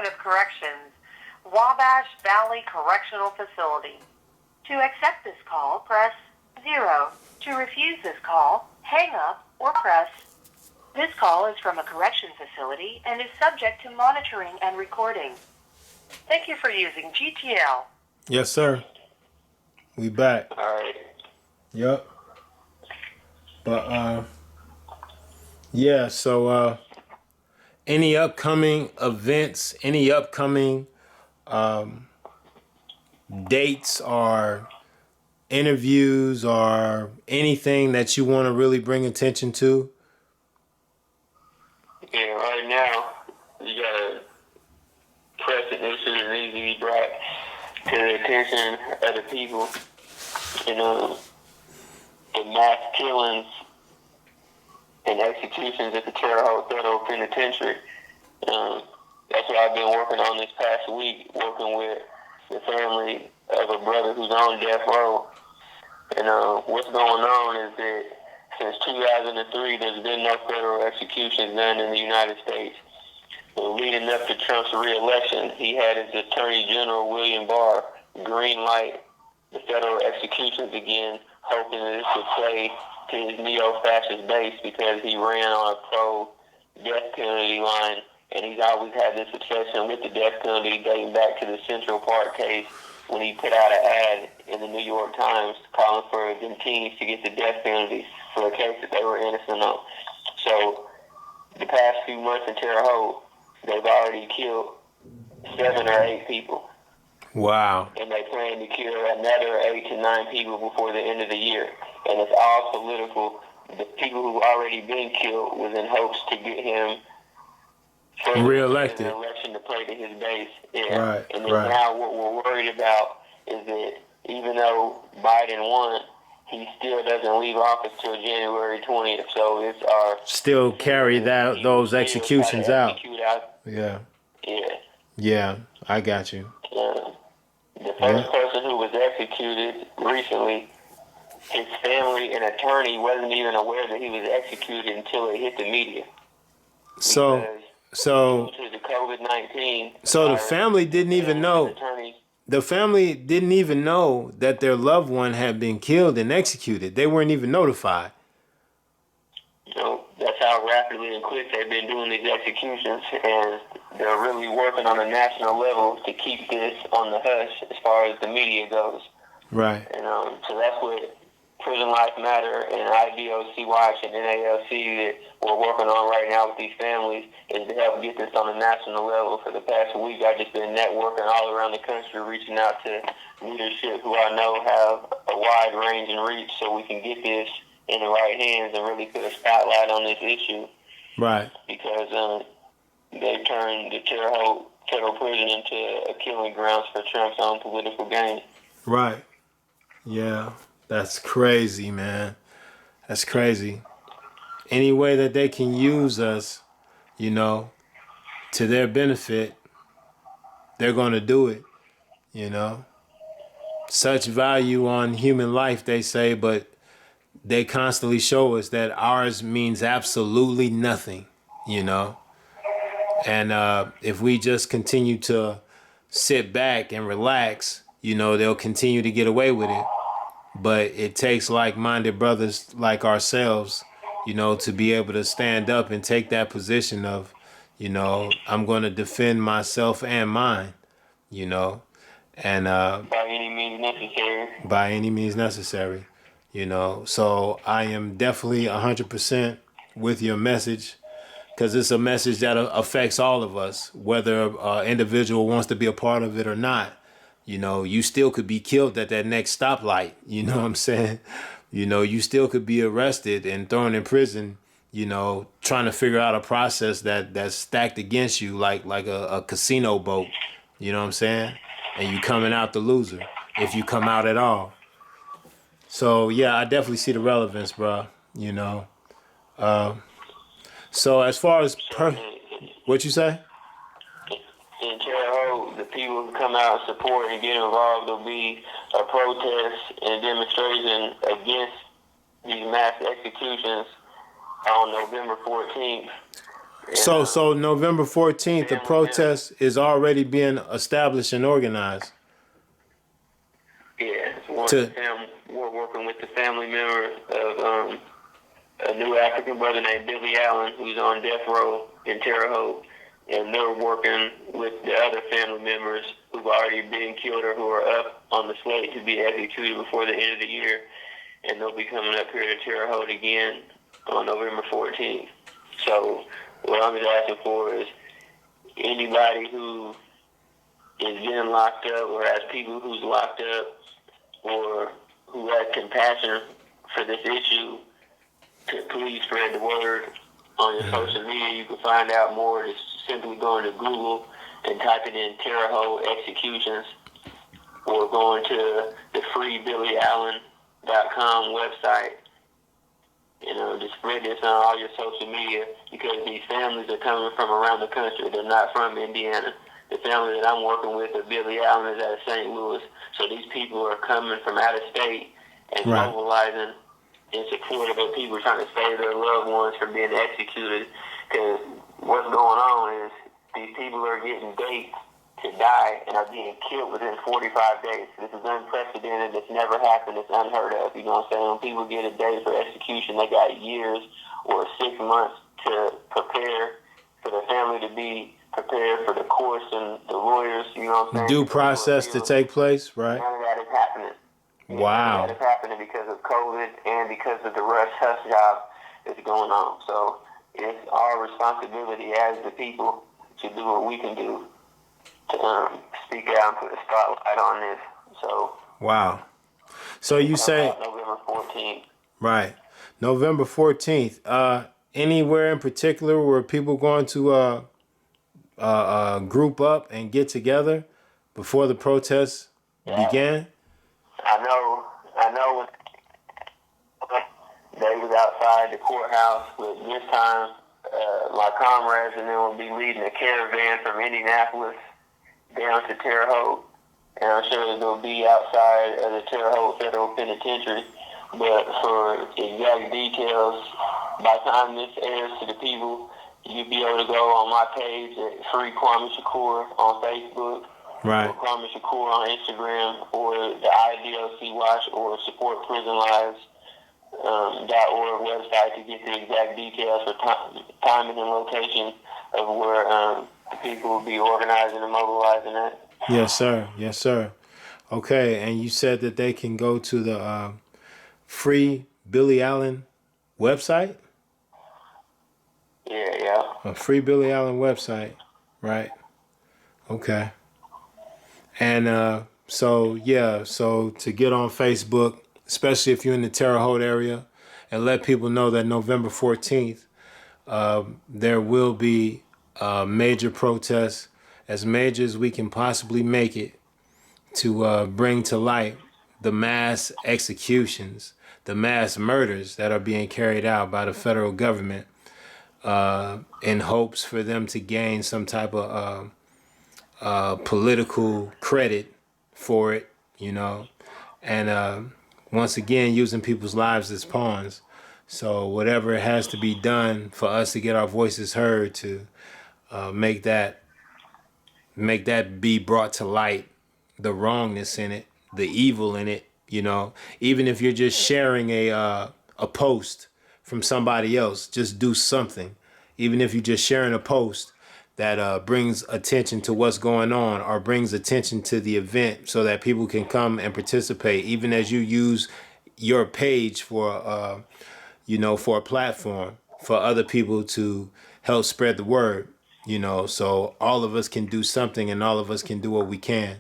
Department of Corrections, Wabash Valley Correctional Facility. To accept this call, press 0. To refuse this call, hang up or press. This call is from a correction facility and is subject to monitoring and recording. Thank you for using GTL. Yes, sir. We back. All right. Yep. But yeah, so any upcoming events, any upcoming dates or interviews or anything that you want to really bring attention to? Yeah, right now, you got a pressing issue that needs to be brought to the attention of the people. You know, the mass killings and executions at the Terre Haute Federal Penitentiary. That's what I've been working on this past week, working with the family of a brother who's on death row. And what's going on is that since 2003, there's been no federal executions done in the United States. Well, leading up to Trump's re-election, he had his Attorney General, William Barr, green light the federal executions again, hoping that this would play to his neo-fascist base because he ran on a pro-death penalty line, and he's always had this obsession with the death penalty dating back to the Central Park case when he put out an ad in the New York Times calling for them teens to get the death penalty for a case that they were innocent of. So the past few months in Terre Haute, they've already killed 7 or 8 people. Wow. And they plan to kill another 8 to 9 people before the end of the year. And it's all political. The people who've already been killed was in hopes to get him re-elected. An election to play to his base. Yeah. Right, and then right. now what we're worried about is that even though Biden won, he still doesn't leave office till January 20th. So it's our still carry those executions out. Yeah. Yeah. Yeah, I got you. The first person who was executed recently, his family and attorney wasn't even aware that he was executed until it hit the media. So due to the COVID-19. So the family didn't even know. The family didn't even know that their loved one had been killed and executed. They weren't even notified. You know, that's how rapidly and quick they've been doing these executions, and they're really working on a national level to keep this on the hush as far as the media goes. Right. And so that's what Prison Life Matter and IDOC Watch and NALC that we're working on right now with these families is to help get this on a national level. For the past week, I've just been networking all around the country, reaching out to leadership who I know have a wide range and reach so we can get this in the right hands and really put a spotlight on this issue. Right. Because they've turned the Terre Haute federal prison into a killing grounds for Trump's own political gain. Right. Yeah. That's crazy, man. That's crazy. Any way that they can use us, you know, to their benefit, they're going to do it, you know. Such value on human life, they say, but they constantly show us that ours means absolutely nothing, you know. And if we just continue to sit back and relax, you know, they'll continue to get away with it. But it takes like-minded brothers like ourselves, you know, to be able to stand up and take that position of, you know, I'm going to defend myself and mine, you know, and by any means necessary. By any means necessary, you know. So I am definitely 100% with your message, because it's a message that affects all of us, whether an individual wants to be a part of it or not. You know, you still could be killed at that next stoplight. You know what I'm saying? You know, you still could be arrested and thrown in prison, you know, trying to figure out a process that's stacked against you like a casino boat. You know what I'm saying? And you coming out the loser if you come out at all. So, yeah, I definitely see the relevance, bro, you know. So as far as what you say? In Terre Haute, the people who come out and support and get involved will be a protest and demonstration against these mass executions on November 14th. And, So November 14th, the family members. protest is already being established and organized. Yeah, To we're working with the family member of a new African brother named Billy Allen, who's on death row in Terre Haute, and they're working with the other family members who've already been killed or who are up on the slate to be executed before the end of the year, and they'll be coming up here to Terre Haute again on November 14th. So what I'm just asking for is anybody who is being locked up or has people who's locked up or who has compassion for this issue to please spread the word on your social media. You can find out more just simply going to Google and typing in Terre Haute executions or going to the freebillyallen.com website. You know, just spread this on all your social media because these families are coming from around the country. They're not from Indiana. The family that I'm working with at Billy Allen is out of St. Louis. So these people are coming from out of state and Right. mobilizing in support of the people trying to save their loved ones from being executed. Because what's going on is these people are getting dates to die and are being killed within 45 days. This is unprecedented. It's never happened. It's unheard of. You know what I'm saying? When people get a date for execution, they got years or 6 months to prepare for the family to be prepared for the courts and the lawyers. You know what I'm saying? due process to take place, right? None of that is happening. Wow. None of that is happening because of COVID and because of the rush hush job that's going on. So it's our responsibility as the people to do what we can do to speak out and put a spotlight on this. So Wow. So you say November 14th. right, November 14th. Anywhere in particular where people going to group up and get together before the protests began? I know when they was outside the courthouse, but this time my comrades and them will be leading a caravan from Indianapolis down to Terre Haute. And I'm sure they'll be outside of the Terre Haute Federal Penitentiary. But for exact details, by the time this airs to the people, you'll be able to go on my page at Free Kwame Shakur on Facebook, Right. or Kwame Shakur on Instagram, or the IDOC Watch or Support Prison Lives .org website to get the exact details for timing and location of where the people will be organizing and mobilizing at. Yes, sir. Yes, sir. Okay, and you said that they can go to the Free Billy Allen website? Yeah. A Free Billy Allen website, right? Okay. And so to get on Facebook, especially if you're in the Terre Haute area, and let people know that November 14th, there will be major protests, as major as we can possibly make it, to bring to light the mass executions, the mass murders that are being carried out by the federal government in hopes for them to gain some type of political credit for it, you know, and once again using people's lives as pawns. So whatever has to be done for us to get our voices heard, to make that be brought to light, the wrongness in it, the evil in it, you know. Even if you're just sharing a post from somebody else, just do something. Even if you're just sharing a post that brings attention to what's going on or brings attention to the event so that people can come and participate, even as you use your page for for a platform for other people to help spread the word, you know, so all of us can do something and all of us can do what we can.